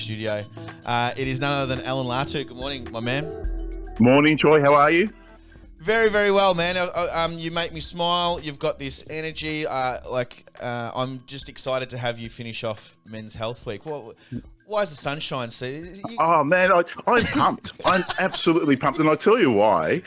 studio. It is none other than Alan Latu. Good morning, my man. Morning, Troy. How are you? Very, very well, man. You make me smile. You've got this energy. I'm just excited to have you finish off Men's Health Week. Why is the sunshine? Oh, man, I'm pumped. I'm absolutely pumped. And I'll tell you why.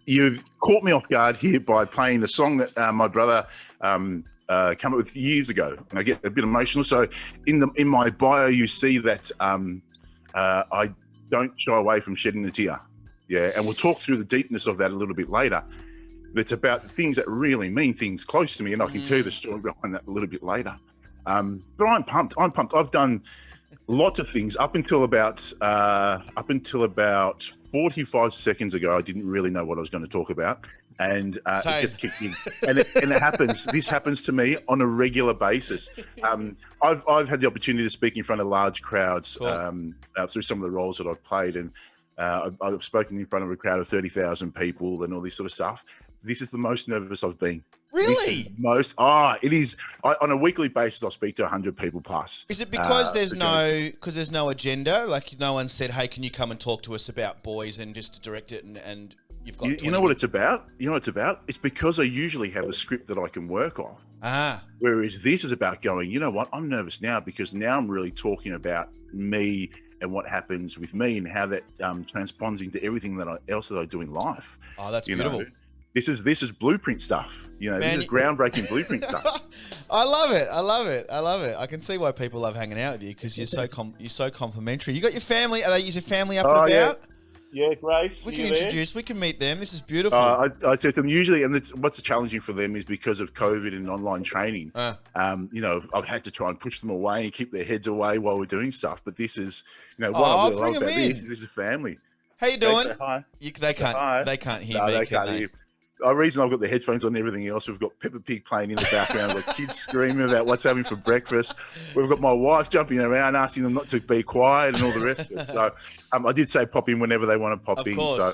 You've caught me off guard here by playing a song that my brother came up with years ago. And I get a bit emotional. So in my bio, you see that I don't shy away from shedding a tear. Yeah, and we'll talk through the deepness of that a little bit later. But it's about things that really mean things close to me, and I can tell you the story behind that a little bit later. But I'm pumped. I've done lots of things up until about 45 seconds ago. I didn't really know what I was going to talk about, and it just kicked in. And it happens. This happens to me on a regular basis. I've had the opportunity to speak in front of large crowds through some of the roles that I've played, and I've spoken in front of a crowd of 30,000 people and all this sort of stuff. This is the most nervous I've been. Really? It is. On a weekly basis, I'll speak to 100 people plus. Is it because there's no agenda? Like no one said, hey, can you come and talk to us about boys and just direct it and you've got You know what it's about? It's because I usually have a script that I can work off. Whereas this is about going, you know what? I'm nervous now because now I'm really talking about me and what happens with me and how that transponds into everything else that I do in life. Oh, that's beautiful. This is blueprint stuff. Man, this is groundbreaking blueprint stuff. I love it. I can see why people love hanging out with you because you're so complimentary. You got your family. Is your family up and about? Yeah, Grace. We can meet them. This is beautiful. I said to them usually, and what's challenging for them is because of COVID and online training. I've had to try and push them away and keep their heads away while we're doing stuff. But this is, what I really love about this is family. How you doing? Hi. They can't hear me. They can't hear you. The reason I've got the headphones on and everything else, we've got Peppa Pig playing in the background, we've got kids screaming about what's having for breakfast. We've got my wife jumping around, asking them not to be quiet and all the rest of it. So I did say pop in whenever they want to pop in. So,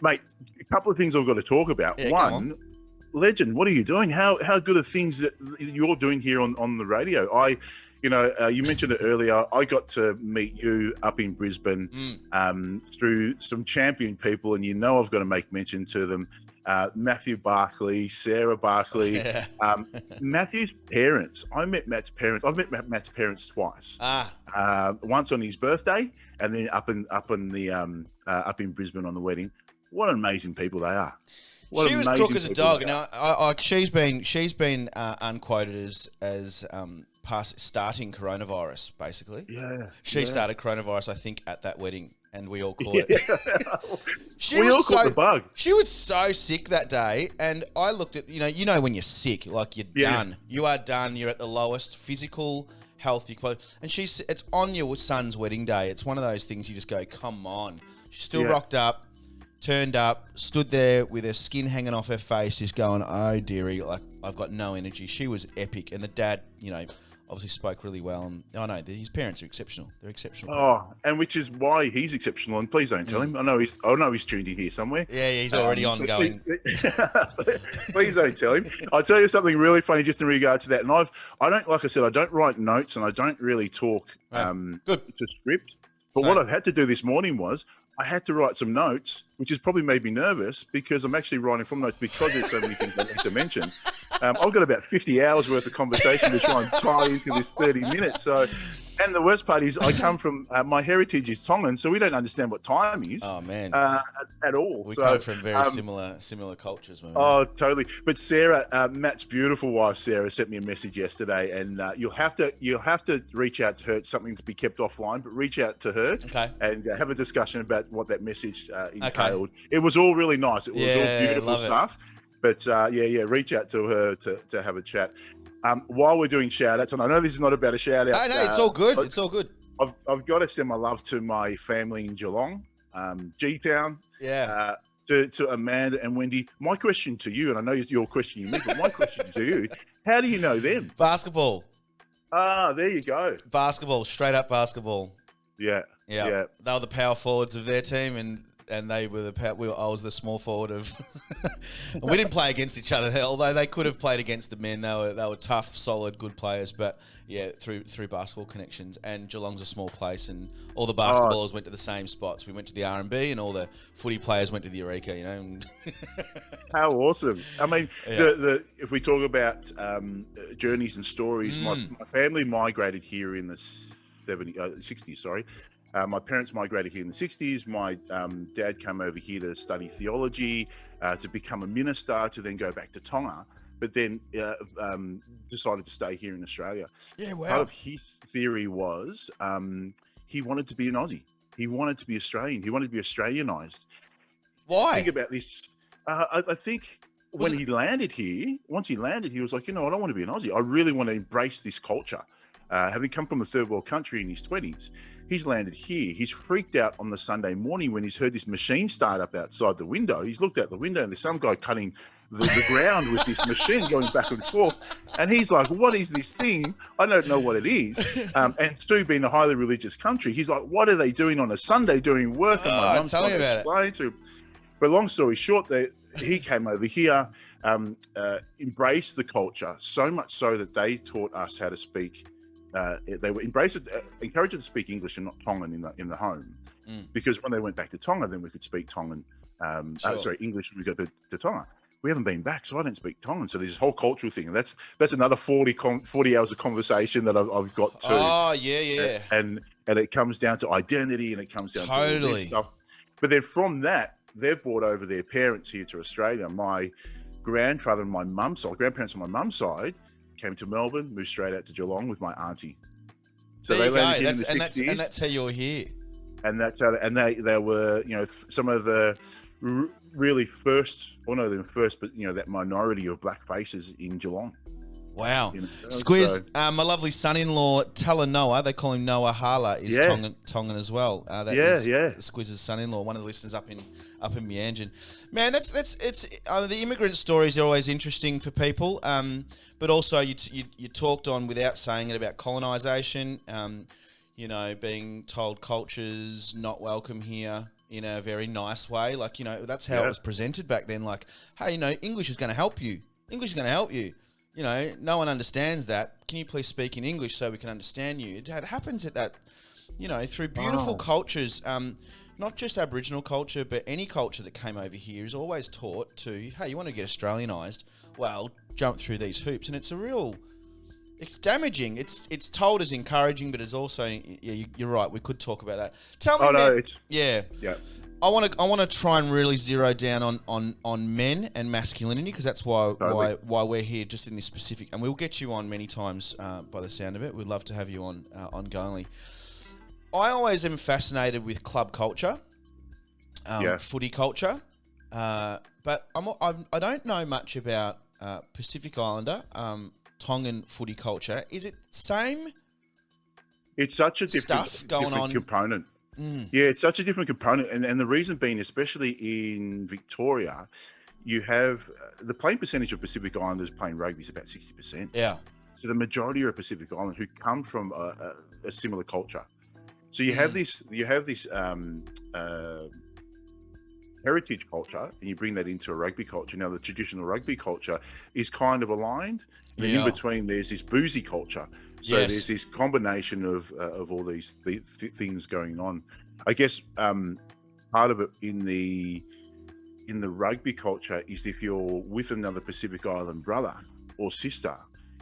mate, a couple of things I've got to talk about. Yeah, one, Legend, what are you doing? How good are things that you're doing here on the radio? You mentioned it earlier. I got to meet you up in Brisbane through some champion people, and I've got to make mention to them. Matthew Barkley, Sarah Barkley, Matthew's parents. I met Matt's parents. I've met Matt's parents twice. Once on his birthday, and then up in Brisbane on the wedding. What amazing people they are. She was crook as a dog. Now, she's been unquoted as starting coronavirus, basically. Yeah. She started coronavirus, I think, at that wedding, and we all caught it. We all caught the bug. She was so sick that day, and I looked at, when you're sick, like you're done. You are done. You're at the lowest physical health. And it's on your son's wedding day. It's one of those things you just go, come on. She still rocked up. Turned up, stood there with her skin hanging off her face, just going, oh, dearie, like, I've got no energy. She was epic. And the dad, obviously spoke really well. And his parents are exceptional. They're exceptional. Oh, and which is why he's exceptional. And please don't tell him. I know he's tuned in here somewhere. Yeah, he's already ongoing. Please don't tell him. I'll tell you something really funny just in regard to that. And I don't write notes and I don't really talk to script. But what I've had to do this morning was I had to write some notes, which has probably made me nervous because I'm actually writing from notes because there's so many things I need to mention. I've got about 50 hours worth of conversation to try and tie into this 30 minutes. So, and the worst part is I come from, my heritage is Tongan, so we don't understand what time is. Oh, man. At all. We come from very similar cultures, man. Oh, totally. But Sarah, Matt's beautiful wife, Sarah, sent me a message yesterday, and you'll have to reach out to her. It's something to be kept offline, but reach out to her and have a discussion about what that message entailed. Okay. It was all really nice. It was all beautiful stuff. But reach out to her to have a chat. While we're doing shout-outs, and I know this is not about a shout-out. No, it's all good. It's all good. I've got to send my love to my family in Geelong, G-Town. Yeah. To Amanda and Wendy. My question to you, and I know it's your question you me, but my question to you, how do you know them? Basketball. There you go. Basketball, straight up basketball. Yeah. They were the power forwards of their team, and and they were I was the small forward of. And we didn't play against each other, although they could have played against the men. They were tough, solid, good players. But yeah, through basketball connections. And Geelong's a small place, and all the basketballers went to the same spots. We went to the R&B, and all the footy players went to the Eureka. You know. How awesome! I mean, if we talk about journeys and stories, my family migrated here in the 60s. Sorry. My parents migrated here in the 60s. My dad came over here to study theology, to become a minister, to then go back to Tonga, but then decided to stay here in Australia. Yeah, wow. Part of his theory was he wanted to be an Aussie. He wanted to be Australian. He wanted to be Australianized. Why? Think about this. I think once he landed, he was like, I don't want to be an Aussie. I really want to embrace this culture. Having come from a third world country in his 20s, he's landed here. He's freaked out on the Sunday morning when he's heard this machine start up outside the window. He's looked out the window and there's some guy cutting the ground with this machine going back and forth. And he's like, what is this thing? I don't know what it is. And Stu being a highly religious country, he's like, what are they doing on a Sunday doing work? And my mum's trying to explain to him. But long story short, he came over here, embraced the culture, so much so that they taught us how to speak. They were encouraged to speak English and not Tongan in the home, because when they went back to Tonga, then we could speak Tongan. English when we go to Tonga. We haven't been back, so I don't speak Tongan. So there's this whole cultural thing, and that's another 40 hours of conversation that I've got to. Oh yeah. And it comes down to identity, and it comes down to all this stuff. But then from that, they've brought over their parents here to Australia. My grandfather and my mum's side, grandparents on my mum's side, came to Melbourne, moved straight out to Geelong with my auntie. So there they you landed go. in the 60s. And that's how you're here. And that's how, and they were, some of the really first, or no, the first, but that minority of black faces in Geelong. Wow. Squiz, my lovely son-in-law, Talanoa, they call him Noah Hala, is Tongan as well. Squiz's son-in-law, one of the listeners up in Meanjin. Man, that's the immigrant stories are always interesting for people. But also you talked on, without saying it, about colonisation, being told culture's not welcome here in a very nice way. Like, that's how it was presented back then. Like, hey, English is going to help you. English is going to help you. No one understands that. Can you please speak in English so we can understand you? It happens at that, through beautiful cultures, not just Aboriginal culture, but any culture that came over here is always taught to, hey, you want to get Australianised? Well, jump through these hoops. And it's damaging. It's told as encouraging, but it's also, you're right, we could talk about that. Tell me Yeah. I want to try and really zero down on men and masculinity, because that's why we're here, just in this specific, and we'll get you on many times by the sound of it. We'd love to have you on ongoingly. I always am fascinated with club culture, footy culture, but I don't know much about Pacific Islander Tongan footy culture. Is it same? It's such a different component. Yeah, it's such a different component. And the reason being, especially in Victoria, you have the playing percentage of Pacific Islanders playing rugby is about 60%. Yeah. So the majority are Pacific Islanders who come from a similar culture. So you have this heritage culture, and you bring that into a rugby culture. Now, the traditional rugby culture is kind of aligned. And then in between, there's this boozy culture. So there's this combination of all these things going on. I guess part of it in the rugby culture is, if you're with another Pacific Island brother or sister,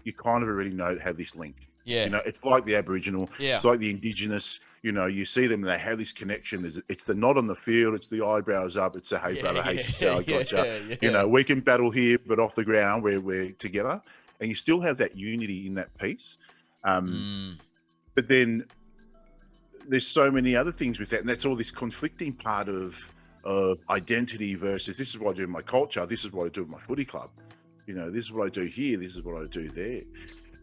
you kind of already have this link. Yeah, it's like the Aboriginal. Yeah, it's like the Indigenous. You see them, they have this connection. It's the nod on the field, it's the eyebrows up, it's the hey brother, hey sister, I gotcha. We can battle here, but off the ground we're together, and you still have that unity in that piece. But then there's so many other things with that, and that's all this conflicting part of identity versus, this is what I do in my culture, this is what I do in my footy club, this is what I do here, this is what I do there.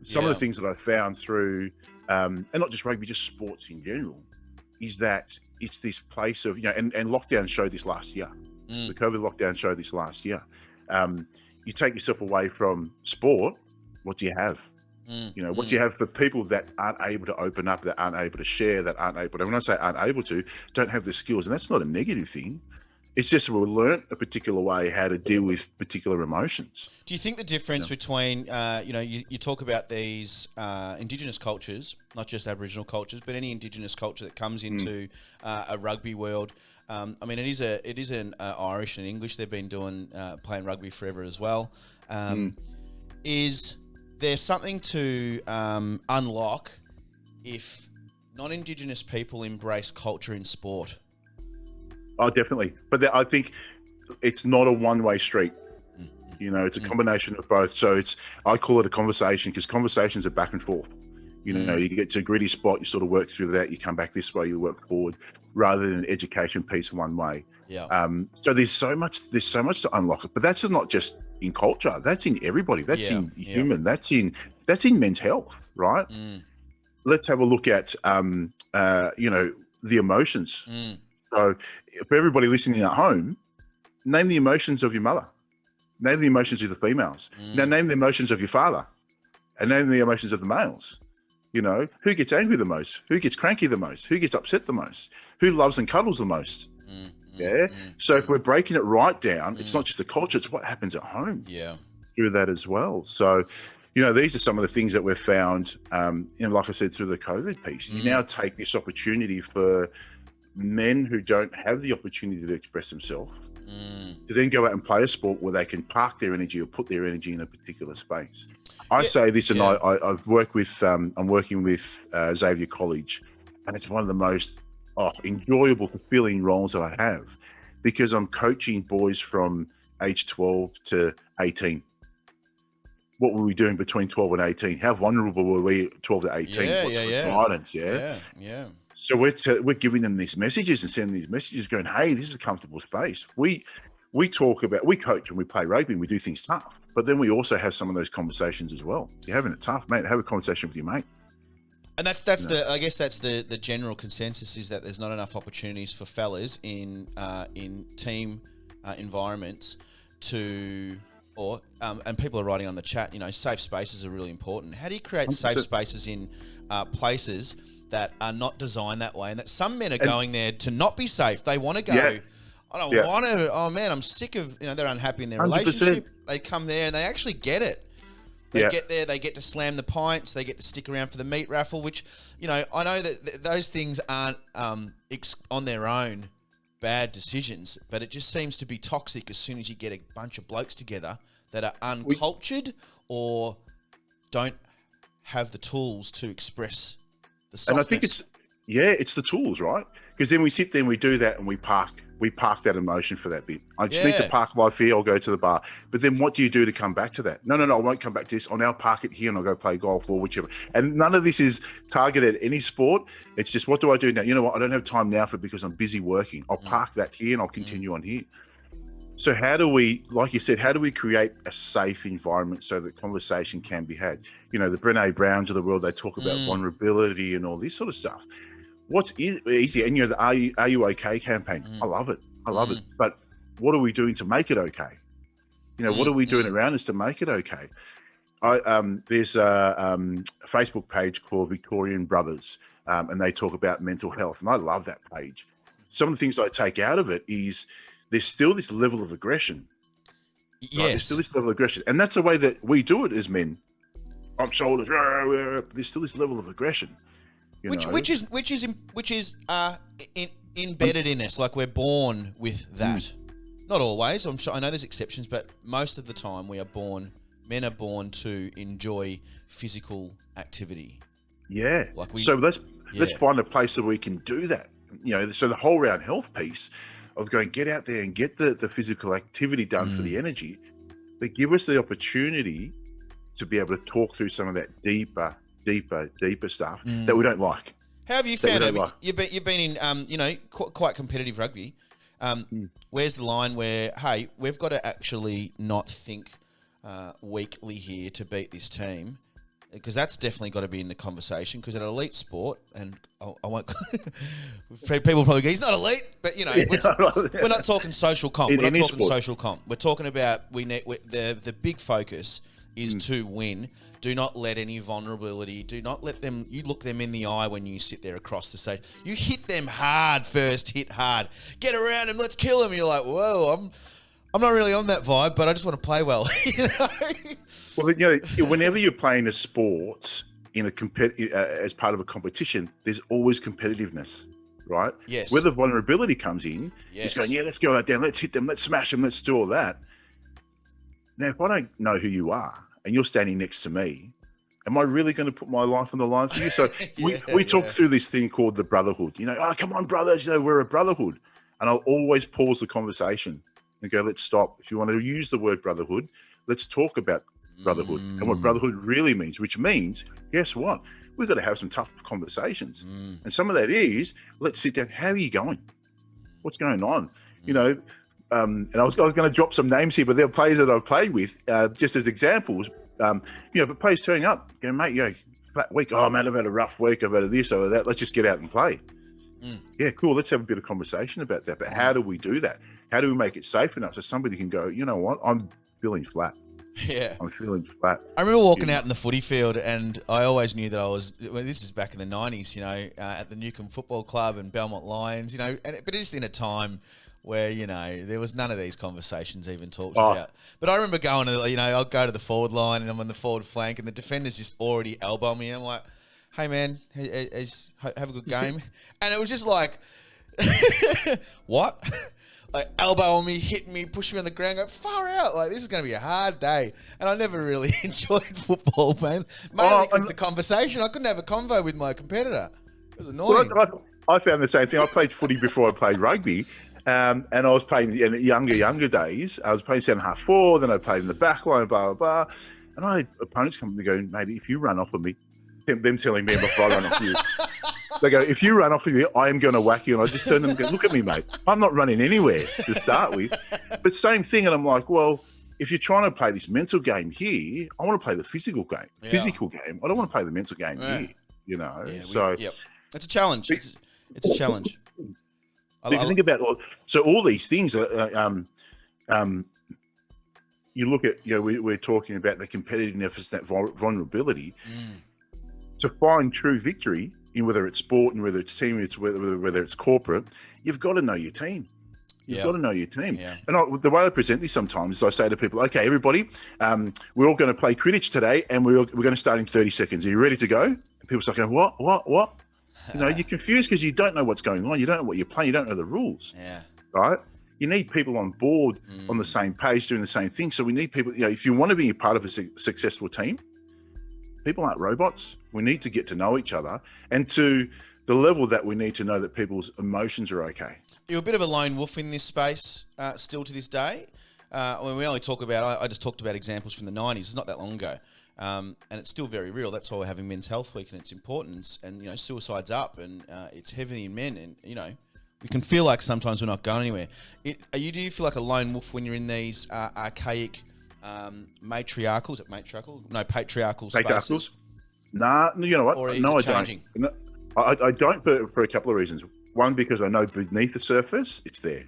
Some of the things that I found through, and not just rugby, just sports in general, is that it's this place of, and lockdown showed this last year. The COVID lockdown showed this last year. You take yourself away from sport, what do you have? What do you have for people that aren't able to open up, that aren't able to share, that aren't able to, when I say aren't able to, don't have the skills. And that's not a negative thing. It's just we've learnt a particular way how to deal with particular emotions. Do you think the difference between, you talk about these Indigenous cultures, not just Aboriginal cultures, but any Indigenous culture that comes into a rugby world? It is an Irish and English. They've been playing rugby forever as well. Is there something to unlock if non-Indigenous people embrace culture in sport? Oh, definitely. But I think it's not a one-way street. It's a combination of both. So I call it a conversation, because conversations are back and forth. You get to a gritty spot, you sort of work through that, you come back this way, you work forward, rather than an education piece one way. Yeah. So there's so much to unlock it. But that's not just in culture. That's in everybody. That's in human. That's in men's health, right? Let's have a look at the emotions. So for everybody listening at home, name the emotions of your mother. Name the emotions of the females. Now name the emotions of your father. And name the emotions of the males. Who gets angry the most? Who gets cranky the most? Who gets upset the most? Who loves and cuddles the most? So if we're breaking it right down, it's not just the culture, it's what happens at home through that as well. So, these are some of the things that we've found, like I said, through the COVID piece. You now take this opportunity for men who don't have the opportunity to express themselves to then go out and play a sport where they can park their energy or put their energy in a particular space. I say this, and I've worked with, I'm working with Xavier College, and it's one of the most enjoyable, fulfilling roles that I have, because I'm coaching boys from age 12 to 18. What were we doing between 12 and 18? How vulnerable were we 12 to 18? What's the guidance? Yeah. So we're giving them these messages and sending these messages going, hey, this is a comfortable space. We coach and we play rugby and we do things tough, but then we also have some of those conversations as well. You're having it tough, mate. Have a conversation with your mate. And I guess that's the general consensus, is that there's not enough opportunities for fellas in team environments and people are writing on the chat, safe spaces are really important. How do you create 100%. Safe spaces in places that are not designed that way, and that some men are going there to not be safe? They want to go, I don't want to, oh man, I'm sick of, they're unhappy in their 100%. Relationship. They come there and they actually get it. They get there, they get to slam the pints, they get to stick around for the meat raffle, which, I know that those things aren't on their own bad decisions, but it just seems to be toxic as soon as you get a bunch of blokes together that are uncultured or don't have the tools to express the softness. And I think it's the tools, right? Because then we sit there and we do that and we park that emotion for that bit. I just need to park my fear, I'll go to the bar. But then what do you do to come back to that? No, I won't come back to this. I'll now park it here and I'll go play golf or whichever. And none of this is targeted at any sport. It's just, what do I do now? You know what? I don't have time now because I'm busy working. I'll park that here and I'll continue on here. So how do we, like you said, how do we create a safe environment so that conversation can be had? The Brené Browns of the world, they talk about vulnerability and all this sort of stuff. What's easy? And the Are You Okay campaign. I love it. But what are we doing to make it okay? What are we doing around us to make it okay? There's a Facebook page called Victorian Brothers, and they talk about mental health. And I love that page. Some of the things I take out of it is there's still this level of aggression. Yes. Right? There's still this level of aggression. And that's the way that we do it as men. On shoulders. There's still this level of aggression. Which is embedded in us, like we're born with that. Not always. I know there's exceptions, but most of the time men are born to enjoy physical activity. Yeah. So let's find a place that we can do that. So the whole round health piece of going, get out there and get the physical activity done for the energy, but give us the opportunity to be able to talk through some of that deeper stuff that we don't like. How have you found it? You've been in, quite competitive rugby. Where's the line where, hey, we've got to actually not think weakly here to beat this team? Because that's definitely got to be in the conversation. Because at an elite sport, and I won't, people probably go, he's not elite, but we're not talking social comp. We're not talking social comp. We're talking about the big focus is to win. Do not let any vulnerability, do not let them, you look them in the eye when you sit there across the stage. You hit them hard first, hit hard. Get around them, let's kill them. You're like, whoa, I'm not really on that vibe, but I just want to play well. You know? Well, whenever you're playing a sport in as part of a competition, there's always competitiveness, right? Yes. Where the vulnerability comes in, it's going, let's go out there, let's hit them, let's smash them, let's do all that. Now, if I don't know who you are and you're standing next to me, am I really going to put my life on the line for you? So we talk through this thing called the brotherhood. Oh, come on, brothers, we're a brotherhood. And I'll always pause the conversation and go, let's stop. If you want to use the word brotherhood, let's talk about brotherhood and what brotherhood really means, which means, guess what? We've got to have some tough conversations. And some of that is, let's sit down. How are you going? What's going on? And I was going to drop some names here, but they're players that I've played with, just as examples. But players turning up, going, mate, flat week. Oh, man, I've had a rough week. I've had this or that. Let's just get out and play. Yeah, cool. Let's have a bit of conversation about that. But how do we do that? How do we make it safe enough so somebody can go, you know what? I'm feeling flat. Yeah. I'm feeling flat. I remember walking out in the footy field, and I always knew that I was, this is back in the 90s, at the Newcombe Football Club and Belmont Lions, but just in a time where, there was none of these conversations even talked about. But I remember going to, I'll go to the forward line and I'm on the forward flank and the defender's just already elbowing me. I'm like, hey, man, have a good game. And it was just like, what? Like elbowing me, hitting me, pushing me on the ground, go far out. Like, this is going to be a hard day. And I never really enjoyed football, man. Mainly because the conversation. I couldn't have a convo with my competitor. It was annoying. Well, I found the same thing. I played footy before I played rugby. And I was playing in younger days. I was playing centre half forward, then I played in the back line, blah, blah, blah. And I had opponents come to me going, mate, if you run off of me, them telling me before I run off you. They go, if you run off of me, I am going to whack you. And I just turn to them and go, look at me, mate. I'm not running anywhere to start with. But same thing. And I'm like, well, if you're trying to play this mental game here, I want to play the physical game. Yeah. Physical game. I don't want to play the mental game here, Yeah, it's a challenge. It's a challenge. Think about all these things. You look at, we're talking about the competitiveness, that vulnerability. To find true victory in whether it's sport and whether it's team, whether it's corporate, you've got to know your team. You've got to know your team. Yeah. And the way I present this sometimes is I say to people, okay, everybody, we're all going to play Quidditch today and we're going to start in 30 seconds. Are you ready to go? And people start going, what? You're confused because you don't know what's going on. You don't know what you're playing. You don't know the rules. Yeah. Right? You need people on board on the same page doing the same thing. So we need people, if you want to be a part of a successful team, people aren't robots. We need to get to know each other and to the level that we need to know that people's emotions are okay. You're a bit of a lone wolf in this space still to this day. When we only talk about, I just talked about examples from the 90s. It's not that long ago. And it's still very real. That's why we're having Men's Health Week and its importance. And, suicide's up and it's heavy in men. And, we can feel like sometimes we're not going anywhere. Do you feel like a lone wolf when you're in these archaic matriarchal? Is it matriarchal? No, patriarchal spaces? Nah, you know what? Or no, I changing? Don't. I don't for a couple of reasons. One, because I know beneath the surface, it's there.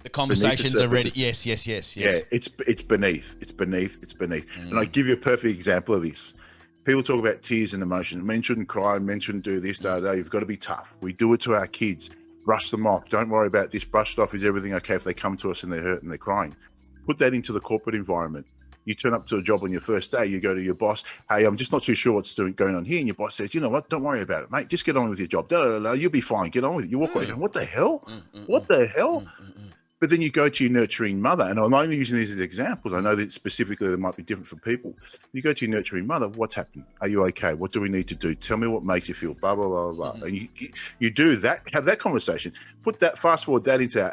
The conversations are ready. Yes. Yeah, it's beneath. And I give you a perfect example of this. People talk about tears and emotion. Men shouldn't cry. Men shouldn't do this. You've got to be tough. We do it to our kids. Brush them off. Don't worry about this. Brush it off. Is everything okay if they come to us and they're hurt and they're crying? Put that into the corporate environment. You turn up to a job on your first day. You go to your boss. Hey, I'm just not too sure what's going on here. And your boss says, you know what? Don't worry about it, mate. Just get on with your job. You'll be fine. Get on with it. You walk away going, what the hell? What the hell? But then you go to your nurturing mother, and I'm only using these as examples. I know that specifically they might be different for people. You go to your nurturing mother, what's happening? Are you okay? What do we need to do? Tell me what makes you feel, blah, blah, blah, blah. And you do that, have that conversation, fast forward that into our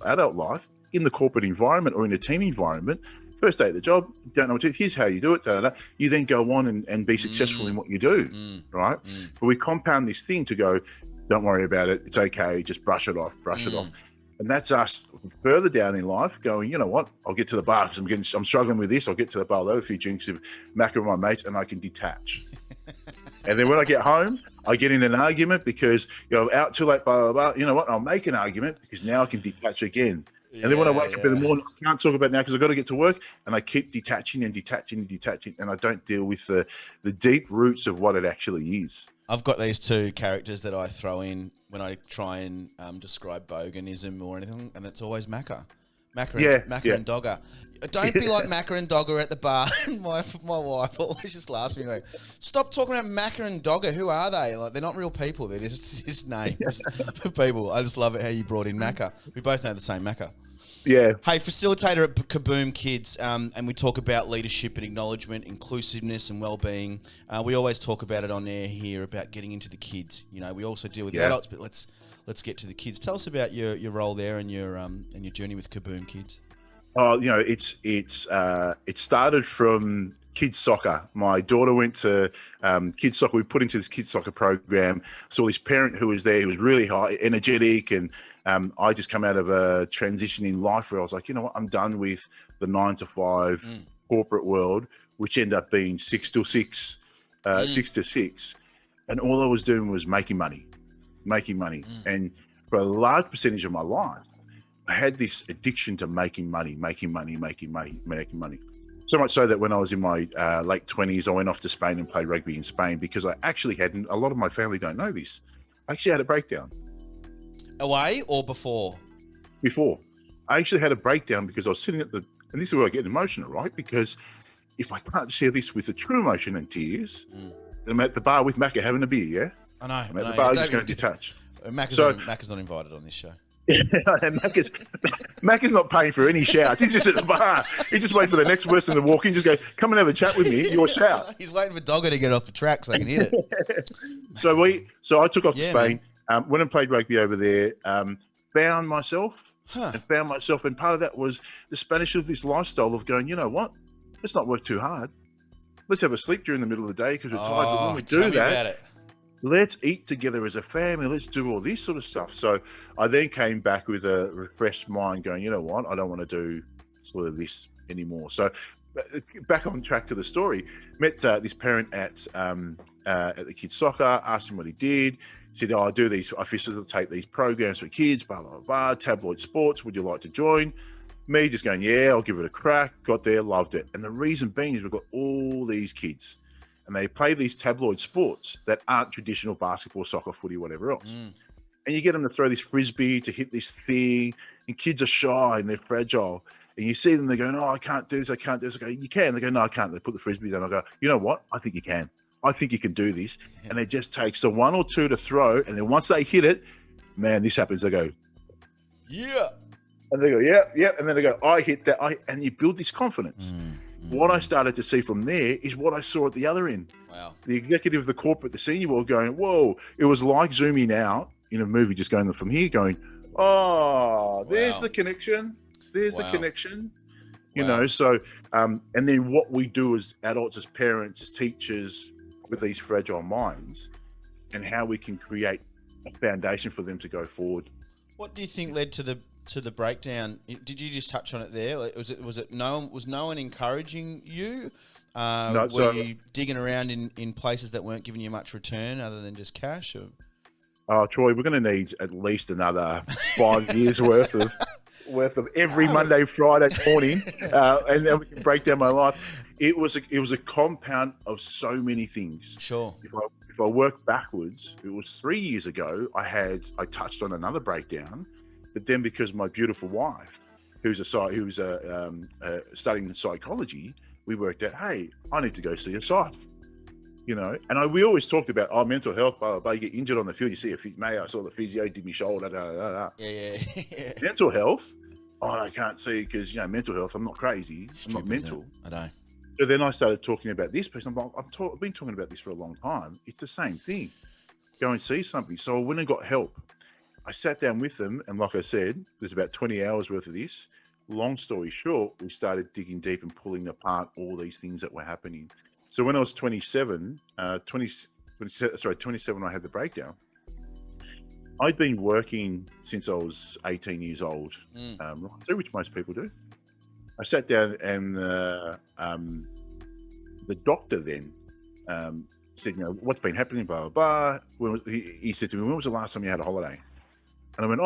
adult life in the corporate environment or in a team environment. First day at the job, don't know what to do. Here's how you do it. You then go on and be successful in what you do, right? But we compound this thing to go, don't worry about it. It's okay. Just brush it off. And that's us further down in life going, you know what? I'll get to the bar because I'm struggling with this. I'll get to the bar, I'll have a few drinks of macca with my mates and I can detach. And then when I get home, I get in an argument because, out too late, blah, blah, blah. You know what? I'll make an argument because now I can detach again. And then when I wake up in the morning, I can't talk about it now because I've got to get to work, and I keep detaching, and I don't deal with the deep roots of what it actually is. I've got these two characters that I throw in when I try and describe boganism or anything, and it's always Macca. Macca and Dogger. Don't be like Macca and Dogger at the bar. my wife always just laughs at me like, stop talking about Macca and Dogger. Who are they? Like, they're not real people. They're just names for people. I just love it how you brought in Macca. We both know the same Macca. Yeah. Hey, facilitator at Kaboom Kids, and we talk about leadership and acknowledgement, inclusiveness and well-being. We always talk about it on air here about getting into the kids. You know, we also deal with the adults, but let's get to the kids. Tell us about your role there and your journey with Kaboom Kids. Oh, you know, it started from kids soccer. My daughter went to kids soccer. We put into this kids soccer program. Saw this parent who was there, who was really high, energetic, and I just come out of a transition in life where I was like, you know what, I'm done with the 9 to 5 corporate world, which ended up being 6 to 6, 6 to 6. And all I was doing was making money. And for a large percentage of my life, I had this addiction to making money. So much so that when I was in my late 20s, I went off to Spain and played rugby in Spain because I actually had, and a lot of my family don't know this, I actually had a breakdown. Away or before? Before. I actually had a breakdown because I was sitting and this is where I get emotional, right? Because if I can't share this with a true emotion and tears, then I'm at the bar with Macca having a beer, yeah? I know. I'm at the bar just going to detach. Macca's not invited on this show. Macca's not paying for any shouts. He's just at the bar. He's just waiting for the next person to walk in. Just go, come and have a chat with me. Your shout. He's waiting for Dogger to get off the track so I can hit it. So I took off to Spain. Went and played rugby over there. Found myself. And part of that was the Spanish of this lifestyle of going, you know what? Let's not work too hard. Let's have a sleep during the middle of the day because we're tired. But when we do that, let's eat together as a family. Let's do all this sort of stuff. So I then came back with a refreshed mind going, you know what? I don't want to do sort of this anymore. So back on track to the story, met this parent at the kids' soccer, asked him what he did. He said, I do these, I facilitate these programs for kids, blah, blah, blah, tabloid sports. Would you like to join? Me just going, yeah, I'll give it a crack. Got there, loved it. And the reason being is we've got all these kids and they play these tabloid sports that aren't traditional basketball, soccer, footy, whatever else. And you get them to throw this frisbee, to hit this thing, and kids are shy and they're fragile. And you see them, they're going, oh, I can't do this, I can't do this. I go, you can. They go, no, I can't. They put the frisbee down. I go, you know what? I think you can. I think you can do this. And it just takes the one or two to throw. And then once they hit it, man, this happens. They go, yeah. And they go, yeah. And then they go, I hit that. And you build this confidence. What I started to see from there is what I saw at the other end. Wow. The executive, the corporate, the senior world going, whoa. It was like zooming out in a movie, just going from here, going, oh, there's the connection. There's the connection. You know, so, and then what we do as adults, as parents, as teachers with these fragile minds, and how we can create a foundation for them to go forward. What do you think led to the breakdown? Did you just touch on it there? Like, was no one encouraging you? No, were you digging around in places that weren't giving you much return other than just cash? Or? Troy, we're going to need at least another 5 years worth of every Monday, Friday morning, and then we can break down my life. It was a compound of so many things. Sure. If I work backwards, it was 3 years ago. I touched on another breakdown, but then because my beautiful wife, who's studying psychology, we worked out, hey, I need to go see a psych. You know, and we always talked about mental health, blah, blah, blah. You get injured on the field, you see I saw the physio, did my shoulder, da, da, da. Yeah. Mental health, I can't see because, mental health, I'm not crazy. I'm not mental. I know. So then I started talking about this person. I'm like, I've been talking about this for a long time. It's the same thing. Go and see somebody. So I went and got help. I sat down with them. And like I said, there's about 20 hours worth of this. Long story short, we started digging deep and pulling apart all these things that were happening. So when I was 27, I had the breakdown. I'd been working since I was 18 years old, which most people do. I sat down and the doctor then said, what's been happening, blah, blah, blah. He said to me, when was the last time you had a holiday? And I went,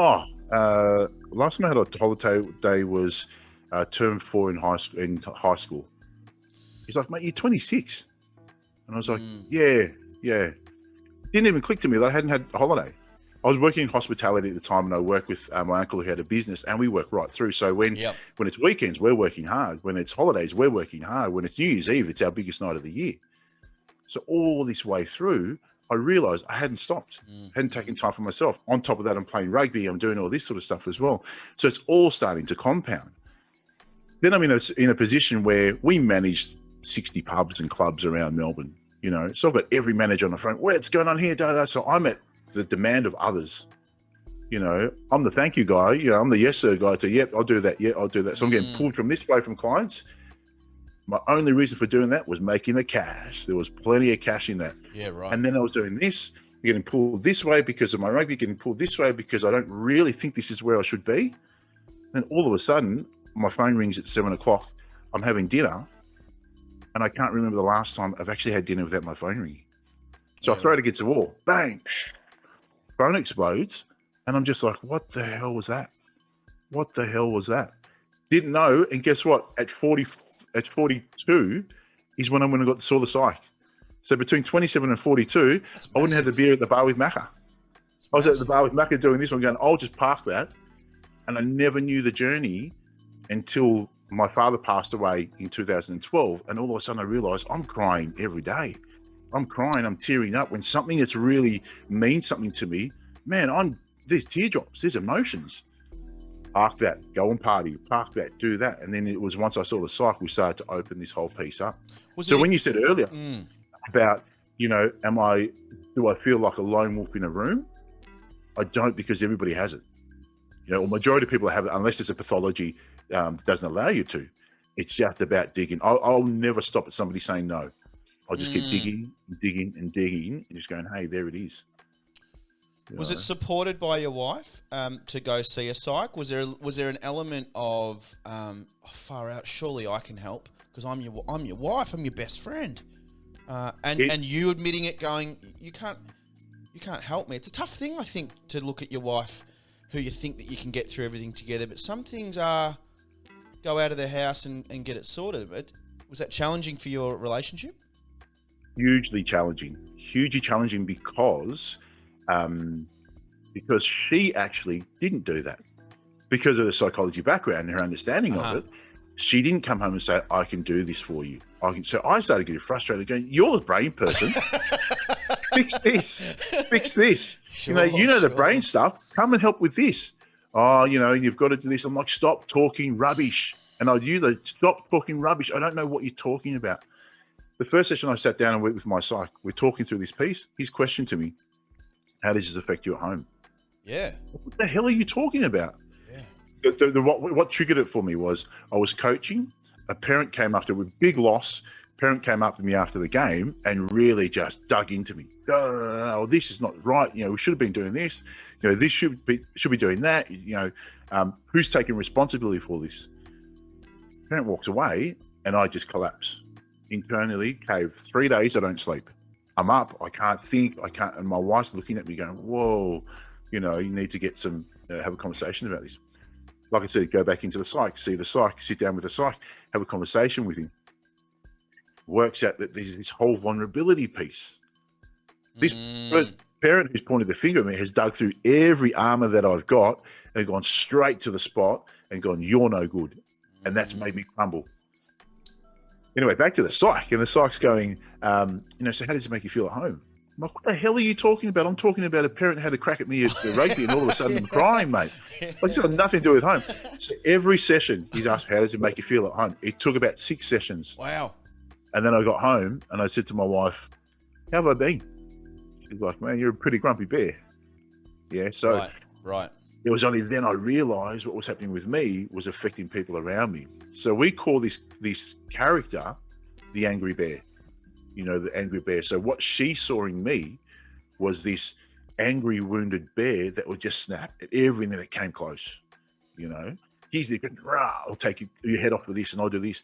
last time I had a holiday was term 4 in high school. He's like, mate, you're 26. And I was like, yeah. It didn't even click to me that I hadn't had a holiday. I was working in hospitality at the time, and I worked with my uncle who had a business, and we work right through. So when it's weekends, we're working hard. When it's holidays, we're working hard. When it's New Year's Eve, it's our biggest night of the year. So all this way through, I realized I hadn't stopped, hadn't taken time for myself. On top of that, I'm playing rugby. I'm doing all this sort of stuff as well. So it's all starting to compound. Then I'm in a position where we manage 60 pubs and clubs around Melbourne, you know. So I've got every manager on the front. What's going on here? So I'm at the demand of others. You know, I'm the thank you guy. You know, I'm the yes sir guy to, yep, I'll do that. Yeah, I'll do that. So I'm getting pulled from this way from clients. My only reason for doing that was making the cash. There was plenty of cash in that. Yeah, right. And then I was doing this, getting pulled this way because of my rugby, getting pulled this way because I don't really think this is where I should be. Then all of a sudden, my phone rings at 7:00. I'm having dinner, and I can't remember the last time I've actually had dinner without my phone ringing. So I throw it against the wall. Bang! Phone explodes, and I'm just like, what the hell was that? What the hell was that? Didn't know, and guess what? At 42 is when I went and saw the psych. So between 27 and 42, I wouldn't have the beer at the bar with Macca. I was at the bar with Macca doing this one going, I'll just park that. And I never knew the journey until my father passed away in 2012. And all of a sudden I realized I'm crying every day. I'm crying, I'm tearing up when something that's really means something to me, man, there's teardrops, there's emotions. Park that, go and party, park that, do that. And then it was once I saw the psych, we started to open this whole piece up. When you said earlier about, you know, do I feel like a lone wolf in a room? I don't, because everybody has it. You know, or majority of people have it, unless it's a pathology doesn't allow you to. It's just about digging. I'll never stop at somebody saying no. I'll just keep digging and just going, hey, there it is. Was it supported by your wife to go see a psych? Was there an element of far out? Surely I can help because I'm your wife. I'm your best friend, and you admitting it, going, you can't help me. It's a tough thing, I think, to look at your wife, who you think that you can get through everything together, but some things are go out of their house and get it sorted. But was that challenging for your relationship? Hugely challenging because she actually didn't do that. Because of the psychology background and her understanding of it, she didn't come home and say, I can do this for you. So I started getting frustrated, going, you're the brain person. Fix this. Sure, you know the brain stuff. Come and help with this. Oh, you know, you've got to do this. I'm like, stop talking rubbish. And stop talking rubbish. I don't know what you're talking about. The first session I sat down and went with my psych. We're talking through this piece. His question to me, how does this affect you at home? Yeah. What the hell are you talking about? Yeah. What triggered it for me was I was coaching. A parent came after with big loss. Parent came up to me after the game and really just dug into me. Oh, this is not right. You know, we should have been doing this. You know, this should be doing that. You know, who's taking responsibility for this? Parent walks away and I just collapse. Internally, cave. 3 days, I don't sleep. I'm up. I can't think. And my wife's looking at me going, whoa, you know, you need to get have a conversation about this. Like I said, go back into the psych, see the psych, sit down with the psych, have a conversation with him. Works out that there's this whole vulnerability piece. This parent who's pointed the finger at me has dug through every armor that I've got and gone straight to the spot and gone, you're no good. And that's made me crumble. Anyway, back to the psych, and the psych's going, you know, so how does it make you feel at home? I'm like, what the hell are you talking about? I'm talking about a parent who had a crack at me at the rugby and all of a sudden I'm crying, mate. Like, it's got nothing to do with home. So every session, he'd ask, how does it make you feel at home? It took about 6 sessions. Wow. And then I got home and I said to my wife, how have I been? She's like, man, you're a pretty grumpy bear. Yeah, so right. It was only then I realized what was happening with me was affecting people around me. So we call this character the angry bear, you know, the angry bear. So what she saw in me was this angry, wounded bear that would just snap at everything that came close, you know. He's there, I'll take your head off with this and I'll do this.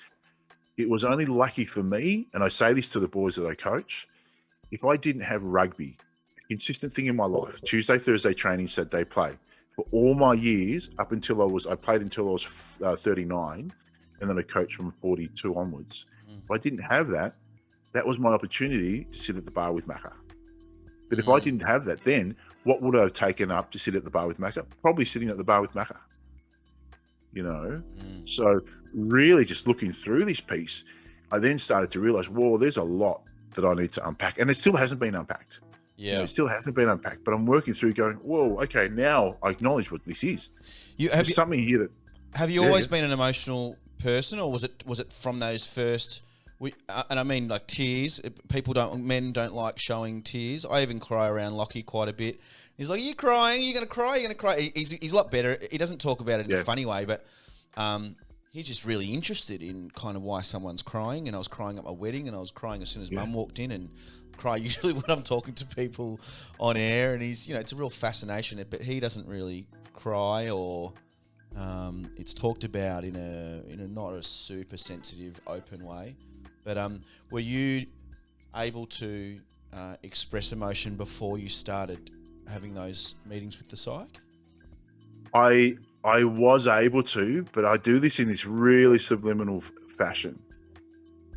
It was only lucky for me, and I say this to the boys that I coach, if I didn't have rugby, a consistent thing in my life, Tuesday, Thursday training, Saturday play, for all my years up until I played until I was 39, and then I coached from 42 onwards. If I didn't have that, that was my opportunity to sit at the bar with Macca. But if I didn't have that, then what would I have taken up to sit at the bar with Macca? Probably sitting at the bar with Macca. You know, so really just looking through this piece, I then started to realize, whoa, there's a lot that I need to unpack, and it still hasn't been unpacked. Yeah, you know, it still hasn't been unpacked, but I'm working through going, whoa, okay, now I acknowledge what this is. There's something here that. Have you always been an emotional person, or was it from those first? And I mean, like tears. Men don't like showing tears. I even cry around Lockie quite a bit. He's like, "Are you crying? Are you going to cry? Are you going to cry?" He's a lot better. He doesn't talk about it in a funny way, but he's just really interested in kind of why someone's crying. And I was crying at my wedding, and I was crying as soon as Mum walked in, and cry usually when I'm talking to people on air. And he's, it's a real fascination. But he doesn't really cry, or it's talked about in a not a super sensitive, open way. But were you able to express emotion before you started having those meetings with the psych? I was able to, but I do this in this really subliminal fashion.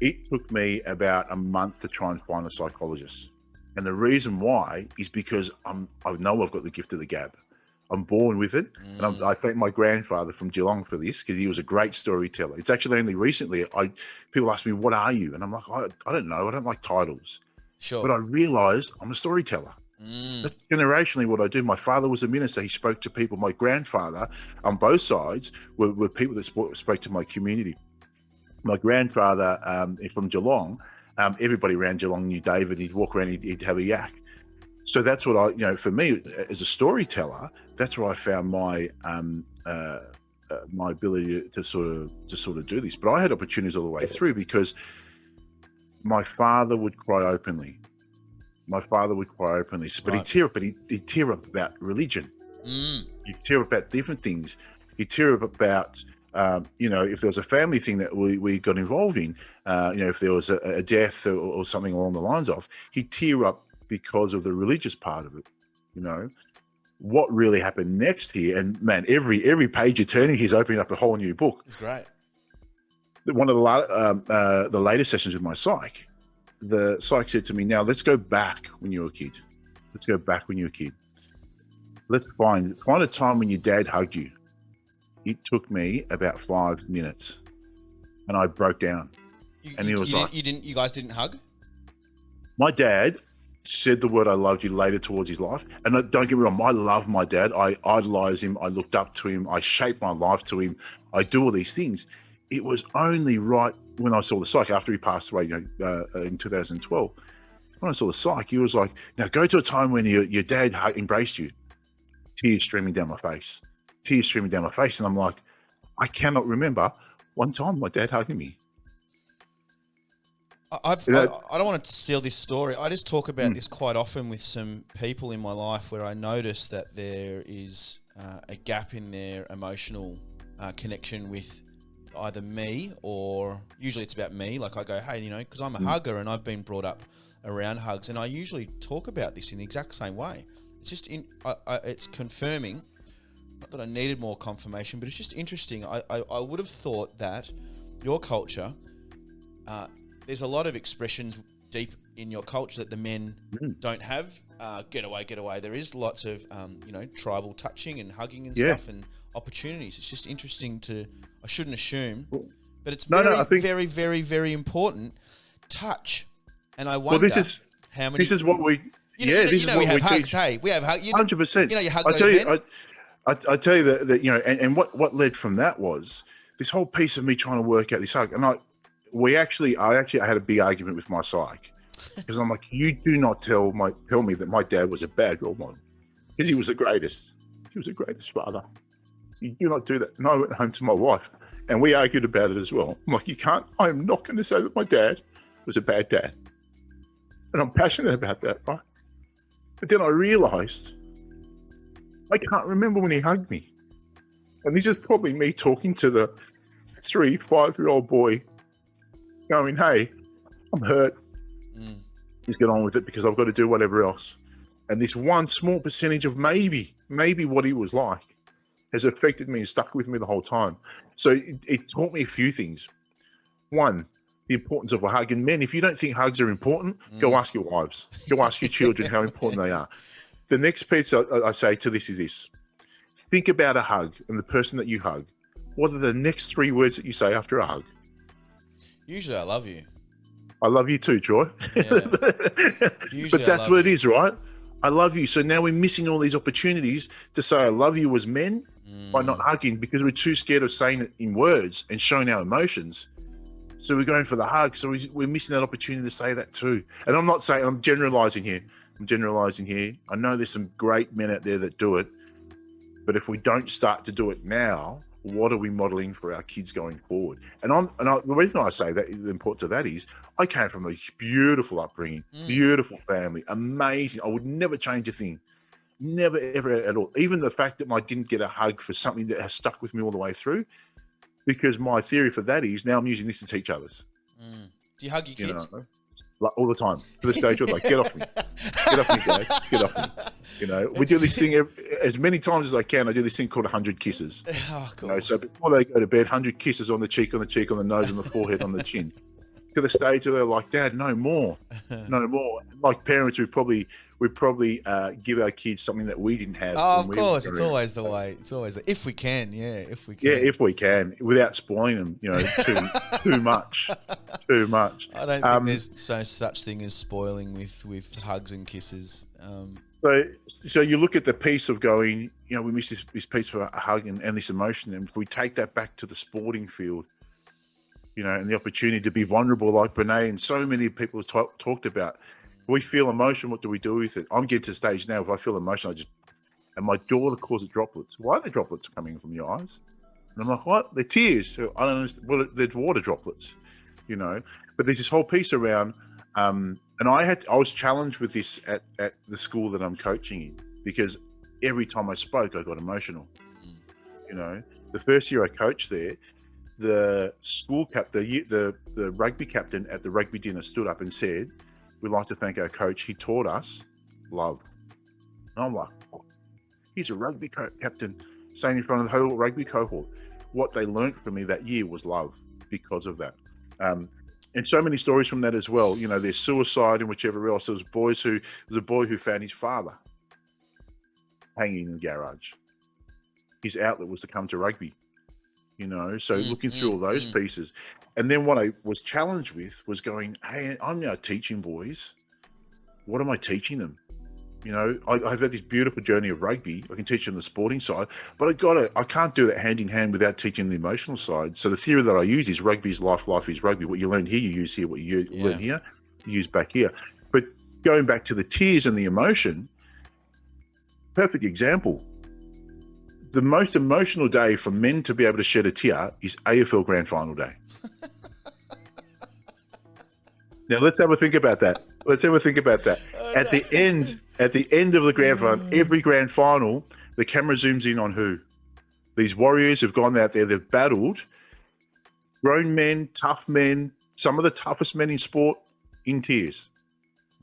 It took me about a month to try and find a psychologist. And the reason why is because I know I've got the gift of the gab. I'm born with it. And I thank my grandfather from Geelong for this, because he was a great storyteller. It's actually only recently, people ask me, what are you? And I'm like, I don't know. I don't like titles. Sure. But I realized I'm a storyteller. That's generationally what I do. My father was a minister. He spoke to people. My grandfather, on both sides, were people that spoke to my community. My grandfather from Geelong, everybody around Geelong knew David. He'd walk around, he'd have a yak. So that's what for me as a storyteller, that's where I found my my ability to sort of do this. But I had opportunities all the way through, because my father would cry openly. But he'd tear up, he'd tear up about religion. He'd tear up about different things. He'd tear up about, if there was a family thing that we got involved in, if there was a death or something along the lines of, he'd tear up because of the religious part of it. What really happened next here, and man, every page you're turning, he's opening up a whole new book. It's great. One of the later sessions with my psych, the psych said to me, now let's go back when you were a kid. Let's find a time when your dad hugged you. It took me about 5 minutes, and I broke down. You guys didn't hug? My dad said the word "I loved you" later towards his life, and don't get me wrong, I love my dad. I idolized him. I looked up to him. I shaped my life to him. I do all these things. It was only right when I saw the psych after he passed away, in 2012. When I saw the psych, he was like, "Now go to a time when your dad embraced you." Tears streaming down my face. And I'm like, I cannot remember one time my dad hugging me. I don't want to steal this story. I just talk about this quite often with some people in my life, where I notice that there is a gap in their emotional connection with either me, or usually it's about me. Like I go, hey, because I'm a hugger and I've been brought up around hugs, and I usually talk about this in the exact same way. It's just it's confirming. Not that I needed more confirmation, but it's just interesting. I would have thought that your culture, there's a lot of expressions deep in your culture that the men don't have. Get away. There is lots of, tribal touching and hugging and stuff, and opportunities. It's just interesting I shouldn't assume, but it's I think very, very, very important. Touch. And I wonder how many... This is what we... we have hugs. Hey, we have hugs. 100%. You hug those men. I tell you that and what led from that was this whole piece of me trying to work out this hug. And I had a big argument with my psych, because I'm like, you do not tell me that my dad was a bad role model, because he was the greatest. He was the greatest father. You do not do that. And I went home to my wife and we argued about it as well. I'm like, I am not going to say that my dad was a bad dad. And I'm passionate about that, right? But then I realized I can't remember when he hugged me. And this is probably me talking to the 3-5-year-old boy going, hey, I'm hurt. Just get on with it, because I've got to do whatever else. And this one small percentage of maybe what he was like has affected me and stuck with me the whole time. So it taught me a few things. One, the importance of a hug. And men, if you don't think hugs are important, go ask your wives. Go ask your children how important they are. The next piece I say to this is this. Think about a hug and the person that you hug. What are the next 3 words that you say after a hug? Usually, I love you. I love you too, Joy. Yeah. But that's what it is, right? I love you. So now we're missing all these opportunities to say I love you as men by not hugging, because we're too scared of saying it in words and showing our emotions. So we're going for the hug. So we're missing that opportunity to say that too. And I'm not saying, I'm generalizing here. I know there's some great men out there that do it. But if we don't start to do it now, what are we modeling for our kids going forward? The reason I say that, the importance of that is, I came from a beautiful upbringing, beautiful family, amazing. I would never change a thing. Never, ever at all. Even the fact that I didn't get a hug for something that has stuck with me all the way through, because my theory for that is now I'm using this to teach others. Do you hug your kids? Like all the time. To the stage where like, get off me. Get off me, Dad. Get off me. We do this thing as many times as I can. I do this thing called 100 kisses. Oh, cool. So before they go to bed, 100 kisses on the cheek, on the nose, on the forehead, on the chin. To the stage where they're like, Dad, no more. No more. Like parents, we probably give our kids something that we didn't have. Oh, of course. It's always the way. It's always if we can. Yeah, if we can. Yeah, if we can, without spoiling them, too much. Too much. I don't think there's no such thing as spoiling with hugs and kisses. So you look at the piece of going, we miss this piece of a hug and this emotion. And if we take that back to the sporting field, and the opportunity to be vulnerable like Brene and so many people have talked about, we feel emotion, what do we do with it? I'm getting to the stage now, if I feel emotion, and my daughter calls it droplets. Why are there droplets coming from your eyes? And I'm like, what? They're tears. So I don't understand. Well, they're water droplets, But there's this whole piece around, and I was challenged with this at the school that I'm coaching in, because every time I spoke, I got emotional. The first year I coached there, the school the rugby captain at the rugby dinner stood up and said, "We'd like to thank our coach. He taught us love." And I'm like, oh, he's a rugby captain saying in front of the whole rugby cohort what they learned from me that year was love because of that. And so many stories from that as well. There's suicide and whichever else. There was a boy who found his father hanging in the garage. His outlet was to come to rugby. So looking through all those pieces. And then what I was challenged with was going, hey, I'm now teaching boys. What am I teaching them? I've had this beautiful journey of rugby. I can teach them the sporting side, but I can't do that hand in hand without teaching the emotional side. So the theory that I use is rugby is life, life is rugby. What you learn here, you use here. What you learn here, you use back here. But going back to the tears and the emotion, perfect example. The most emotional day for men to be able to shed a tear is AFL Grand Final day. Now let's have a think about that. At the end of the grand final, every grand final, the camera zooms in on who? These warriors have gone out there, they've battled. Grown men, tough men, some of the toughest men in sport, in tears.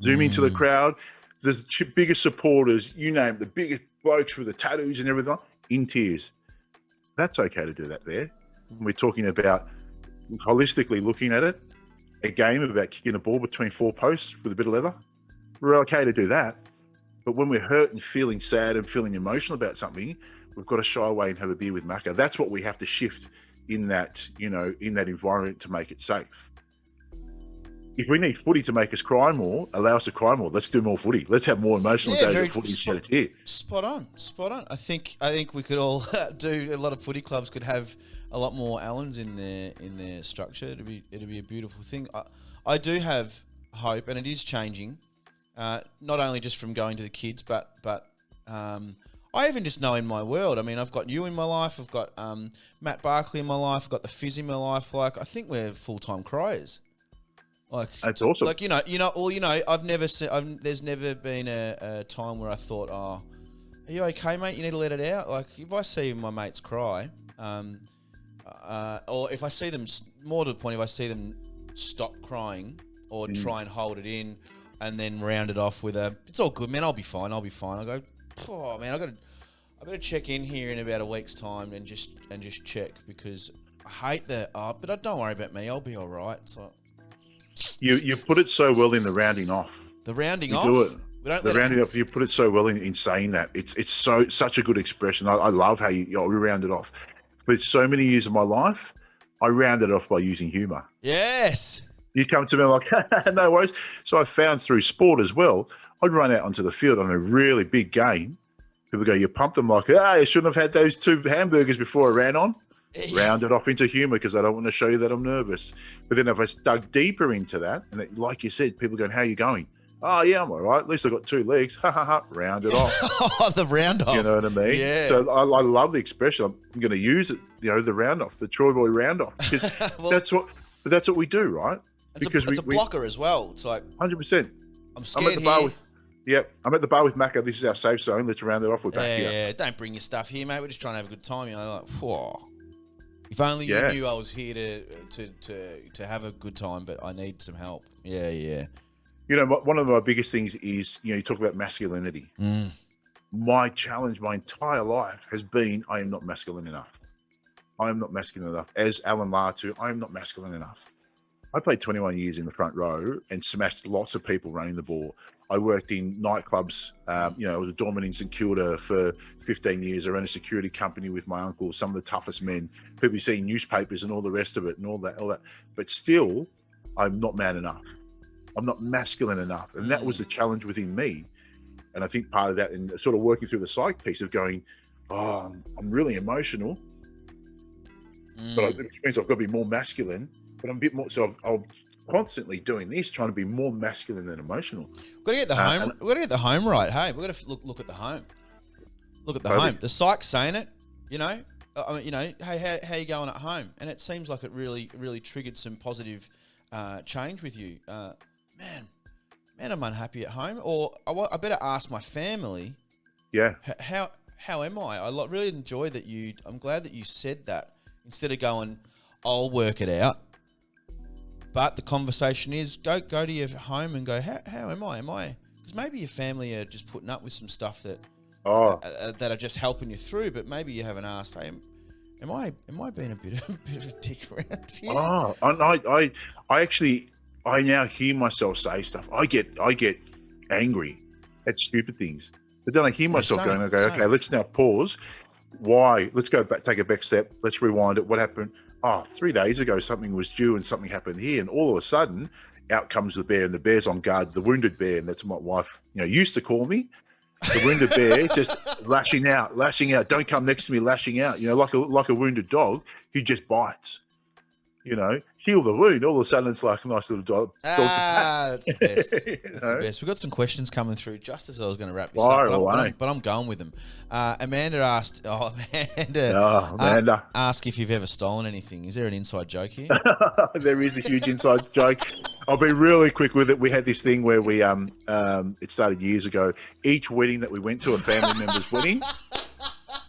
Zoom into the crowd. The biggest supporters, you name it, the biggest blokes with the tattoos and everything, in tears. That's okay to do that there. We're talking about holistically looking at it, a game about kicking a ball between 4 posts with a bit of leather. We're okay to do that. But when we're hurt and feeling sad and feeling emotional about something, we've got to shy away and have a beer with Macca. That's what we have to shift in that, in that environment to make it safe. If we need footy to make us cry more, allow us to cry more. Let's do more footy. Let's have more emotional days of footy and shed a tear. Spot on. I think we could all do. A lot of footy clubs could have a lot more Allens in their structure. It'd be a beautiful thing. I do have hope, and it is changing. Not only just from going to the kids, but I even just know in my world. I mean, I've got you in my life. I've got Matt Barkley in my life. I've got the Fizz in my life. Like, I think we're full-time criers. Like, that's awesome. Like, I've never seen. There's never been a time where I thought, "Oh, are you okay, mate? You need to let it out." Like, if I see my mates cry, or if I see them, more to the point, if I see them stop crying or try and hold it in, and then round it off with it's all good, man. I'll be fine. I go, oh man, I better check in here in about a week's time and just check, because I hate that. But don't worry about me. I'll be all right. So you put it so well in the rounding off. The rounding you off. Do it. The rounding off. You put it so well in saying that. It's such a good expression. I love how you round it off. For so many years of my life, I rounded it off by using humour. Yes. You come to me like, no worries. So I found through sport as well, I'd run out onto the field on a really big game. People go, you pumped them like, I shouldn't have had those 2 hamburgers before I ran on. Round it off into humour because I don't want to show you that I'm nervous. But then if I dug deeper into that, and like you said, people going, how are you going? Oh, yeah, I'm all right. At least I've got 2 legs. Ha, ha, ha. Round it off. Oh, the round off. You know what I mean? Yeah. So I love the expression. I'm going to use it, the round off, the Troy Boy round off. Because well, that's what we do, right? It's a blocker as well. It's like 100%. I'm scared I'm at the bar with Macca. This is our safe zone. Let's round it off with back here. Yeah, don't bring your stuff here, mate. We're just trying to have a good time. Like, whoa. If only you knew I was here to have a good time, but I need some help. Yeah. One of my biggest things is, you talk about masculinity. My challenge my entire life has been, I am not masculine enough. I am not masculine enough. As Alan Latu, I am not masculine enough. I played 21 years in the front row and smashed lots of people running the ball. I worked in nightclubs. I was a doorman in St Kilda for 15 years. I ran a security company with my uncle, some of the toughest men. People you see in newspapers and all the rest of it and all that. But still, I'm not man enough. I'm not masculine enough. And that was the challenge within me. And I think part of that, and sort of working through the psych piece of going, I'm really emotional, but which means I've got to be more masculine. But I'm a bit more, so I'm constantly doing this, trying to be more masculine than emotional. We've got to get the home. We've got to get the home right. Hey, we've got to look at the home. Look at the home. The psych's saying it. Hey, how you going at home? And it seems like it really, really triggered some positive change with you. Man, I'm unhappy at home. Or I better ask my family. Yeah. How am I? I really enjoy that I'm glad that you said that instead of going, I'll work it out. But the conversation is go to your home and go, how am I? Because maybe your family are just putting up with some stuff that are just helping you through, but maybe you haven't asked, hey, am I being a bit of a dick around here? Oh, I now hear myself say stuff. I get angry at stupid things. But then I hear myself going, okay, let's now pause. Why? Let's go back, take a back step. Let's rewind it. What happened? 3 days ago, something was due and something happened here. And all of a sudden, out comes the bear, and the bear's on guard, the wounded bear. And that's what my wife, used to call me. The wounded bear, just lashing out. Don't come next to me, lashing out. Like a wounded dog who just bites. Heal the wound. All of a sudden, it's like a nice little dog. That's the best. That's the best. We've got some questions coming through just as I was going to wrap this up, but I'm going with them. Amanda asked, Amanda ask if you've ever stolen anything. Is there an inside joke here? There is a huge inside joke. I'll be really quick with it. We had this thing where we, it started years ago. Each wedding that we went to, a family member's wedding,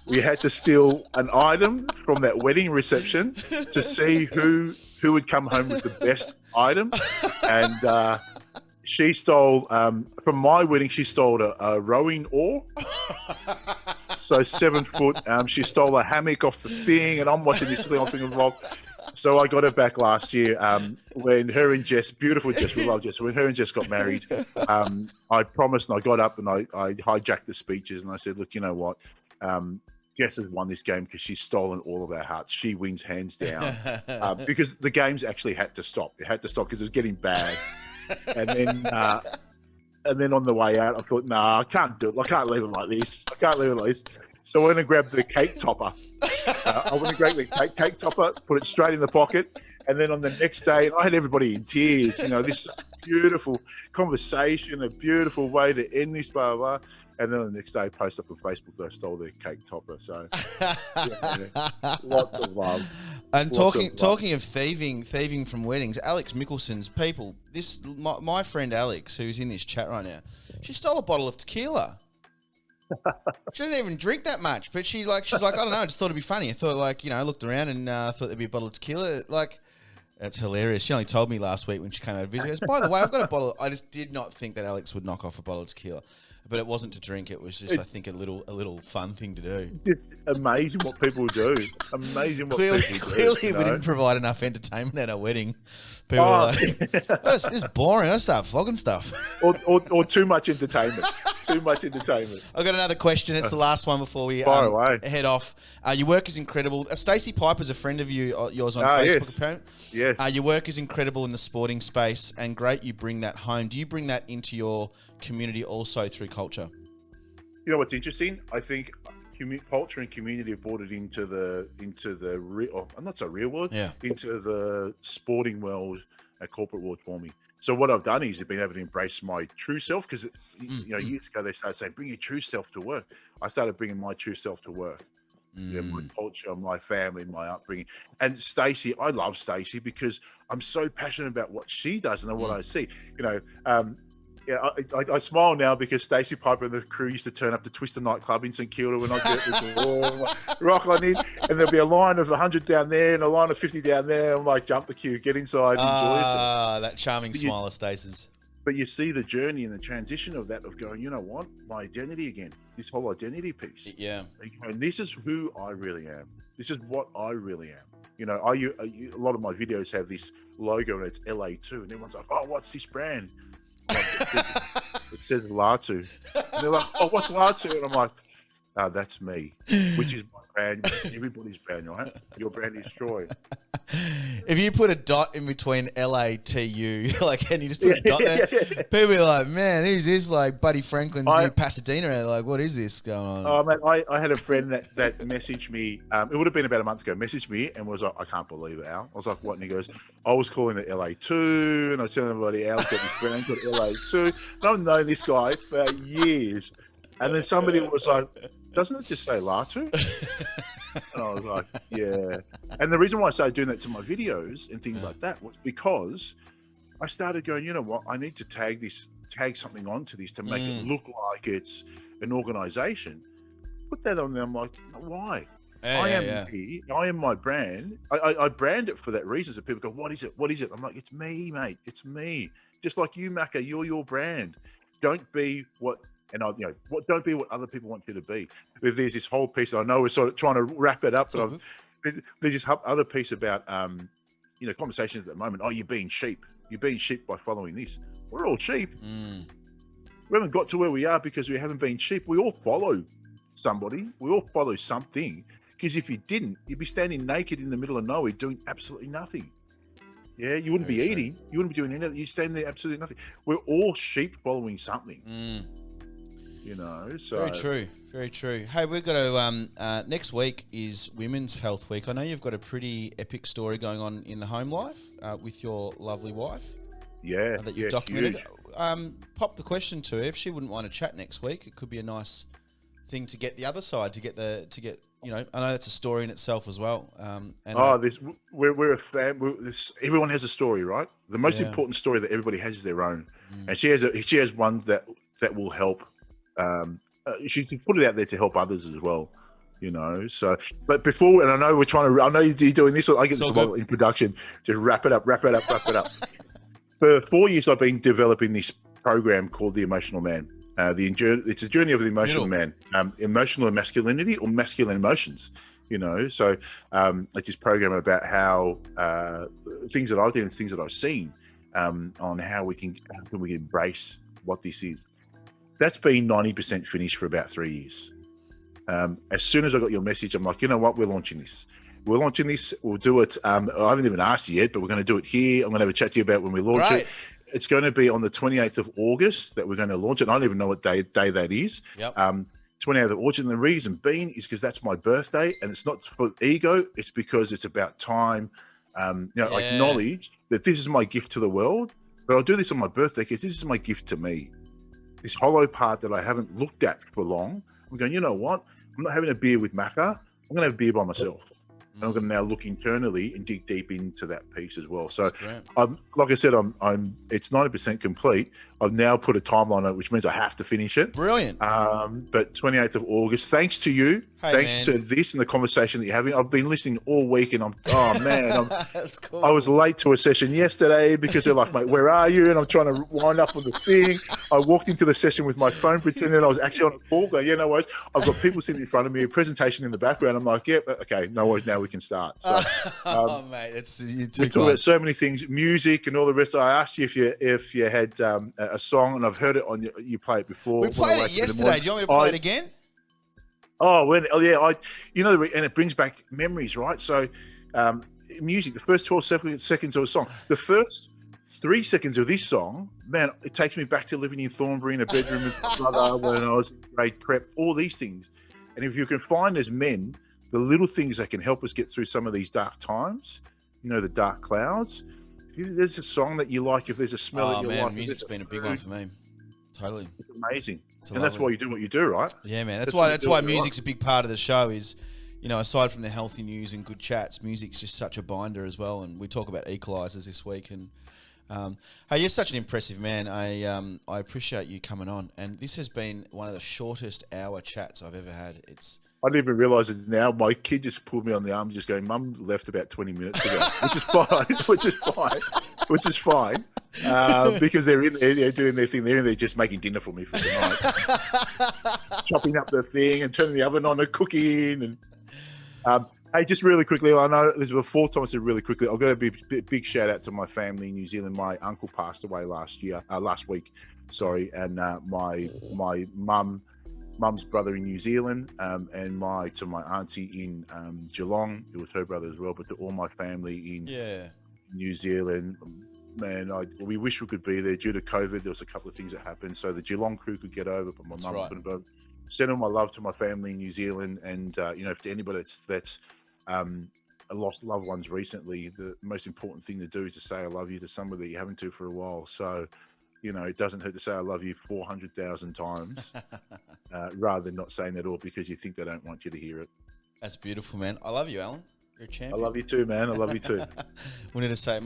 we had to steal an item from that wedding reception to see who would come home with the best item. And she stole, from my wedding, she stole a rowing oar. So 7 foot. She stole a hammock off the thing, and I'm watching this thing, I'm thinking, well, so I got her back last year when her and Jess, beautiful Jess, we love Jess, when her and Jess got married, I promised, and I got up and I hijacked the speeches, and I said, look, you know what? Jess has won this game because she's stolen all of our hearts. She wins hands down because the games actually had to stop. It had to stop because it was getting bad. And then on the way out, I thought, I can't do it. I can't leave it like this. So I went and grabbed the cake topper. Cake topper, put it straight in the pocket. And then on the next day, I had everybody in tears. This beautiful conversation, a beautiful way to end this, blah, blah, blah. And then the next day, I post up on Facebook that I stole their cake topper. So, lots of love. And talking of thieving from weddings, Alex Mickelson's people. My friend Alex, who's in this chat right now, she stole a bottle of tequila. She doesn't even drink that much, but she's like, I don't know, I just thought it'd be funny. I thought, looked around and thought there'd be a bottle of tequila. That's hilarious. She only told me last week when she came out of visit. She goes, by the way, I've got a bottle. I just did not think that Alex would knock off a bottle of tequila. But it wasn't to drink. It was just, I think, a little fun thing to do. Just amazing what people do. Amazing what people do. Clearly, we didn't provide enough entertainment at our wedding. People were like, this is boring. I start flogging stuff. Or too much entertainment. Too much entertainment. I've got another question. It's the last one before we head off. Your work is incredible. Stacey Piper's a friend of yours on Facebook, apparently. Yes. Your work is incredible in the sporting space, and great you bring that home. Do you bring that into your community also through culture? You know what's interesting? I think culture and community have brought it into the not so real world, into the sporting world, corporate world for me. So what I've done is I've been able to embrace my true self, because years ago they started saying bring your true self to work. I started bringing my true self to work. My culture, my family, my upbringing. And Stacey, I love Stacey because I'm so passionate about what she does and what I see. I smile now because Stacey Piper and the crew used to turn up to Twister nightclub in St Kilda when I get the rock on in, and there'll be a line of 100 down there and a line of 50 down there. I'm like, jump the queue, get inside, enjoy yourself. That charming smile of Stacey's. But you see the journey and the transition of that, of going, you know what, my identity again, this whole identity piece. Yeah. And this is who I really am. This is what I really am. A lot of my videos have this logo and it's LA2, and everyone's like, oh, what's this brand? Like, it says Latu. And they're like, oh, what's Latu? And I'm like, that's me, which is my brand, which is everybody's brand, right? Your brand is Troy. If you put a dot in between LATU, and you just put a dot there, people are like, man, who's this? Like Buddy Franklin's new Pasadena. Like, what is this going on? Oh, man, I had a friend that messaged me, it would have been about a month ago, messaged me and was like, I can't believe it, Al. I was like, what? And he goes, I was calling it LA2, and I was telling everybody, Al's got this brand called LA2. And I've known this guy for years. And then somebody was like, doesn't it just say Latu? And I was like, yeah. And the reason why I started doing that to my videos and things like that was because I started going, you know what, I need to tag something onto this to make it look like it's an organization. Put that on there. I'm like, why? I am me. I am my brand. I brand it for that reason. So people go, what is it? What is it? I'm like, it's me, mate. It's me. Just like you, Macca, you're your brand. Don't be what don't be what other people want you to be. There's this whole piece. I know we're sort of trying to wrap it up, but there's this other piece about conversations at the moment. Oh, you're being sheep. You're being sheep by following this. We're all sheep. We haven't got to where we are because we haven't been sheep. We all follow somebody. We all follow something. Because if you didn't, you'd be standing naked in the middle of nowhere doing absolutely nothing. Yeah, you wouldn't be eating. You wouldn't be doing anything. You're standing there absolutely nothing. We're all sheep following something. So very true, very true. Hey, we've got to next week is Women's Health Week. I know you've got a pretty epic story going on in the home life with your lovely wife. That you've documented. Pop the question to her if she wouldn't want to chat next week. It could be a nice thing to get the other side, to get I know that's a story in itself as well. We're a fan. Everyone has a story, right? The most important story that everybody has is their own, and she has one that will help. She can put it out there to help others as well, So, but before, and I know you're doing this. So I get this in production. Just wrap it up. For 4 years, I've been developing this program called the Emotional Man. It's a journey of the emotional man, emotional masculinity or masculine emotions. So it's this program about how things that I did and things that I've seen on how we can embrace what this is. That's been 90% finished for about 3 years. As soon as I got your message, I'm like, you know what? We're launching this. We'll do it. I haven't even asked you yet, but we're going to do it here. I'm going to have a chat to you about when we launch it. It's going to be on the 28th of August that we're going to launch it. I don't even know what day that is. 28th of August. And the reason being is because that's my birthday, and it's not for ego. It's because it's about time. Acknowledge that this is my gift to the world. But I'll do this on my birthday because this is my gift to me. This hollow part that I haven't looked at for long. I'm going, you know what? I'm not having a beer with Macca. I'm going to have a beer by myself. and I'm going to now look internally and dig deep into that piece as well. So, great. like I said, it's 90% complete. I've now put a timeline on it, which means I have to finish it. Brilliant. But 28th of August, thanks to you, thanks to this and the conversation that you're having. I've been listening all week, and That's cool. I was late to a session yesterday because they're like, mate, where are you? And I'm trying to wind up on the thing. I walked into the session with my phone pretending I was actually on a call. Going, yeah, no worries. I've got people sitting in front of me, a presentation in the background. I'm like, yeah, okay, no worries. Now we can start. So, mate, we talk about so many things, music and all the rest. I asked you if you had a song, and I've heard it on you play it before. We played it yesterday. Do you want me to play it again? And it brings back memories, right? So, music, the first 12 seconds of a song, the first 3 seconds of this song, man, it takes me back to living in Thornbury in a bedroom with my brother when I was in grade prep, all these things. And if you can find as men, the little things that can help us get through some of these dark times, the dark clouds. If there's a song that you like, if there's a smell that you like. Music's been a big one for me. Totally. It's amazing. That's why you do what you do, right? Yeah, man. That's why music's a big part of the show is, aside from the healthy news and good chats, music's just such a binder as well. And we talk about equalizers this week. And hey, you're such an impressive man. I appreciate you coming on. And this has been one of the shortest hour chats I've ever had. I didn't even realise it now. My kid just pulled me on the arm, just going, "Mum left about 20 minutes ago," which is fine, because they're in there, they're doing their thing. They're in there just making dinner for me for the night, chopping up the thing and turning the oven on and cooking. And hey, just really quickly, I know this is the fourth time I said really quickly. I've got a big shout out to my family in New Zealand. My uncle passed away last week, and my mum's brother in New Zealand, and to my auntie in Geelong, it was her brother as well, but to all my family in New Zealand, man, we wish we could be there. Due to COVID, there was a couple of things that happened, so the Geelong crew could get over, but my mum couldn't go. Send all my love to my family in New Zealand, and to anybody that's lost loved ones recently, the most important thing to do is to say I love you to somebody that you haven't to for a while. So it doesn't hurt to say I love you 400,000 times rather than not saying that all because you think they don't want you to hear it. That's beautiful, man. I love you, Alan. You're a champion. I love you too, man. I love you too. We need to say it more.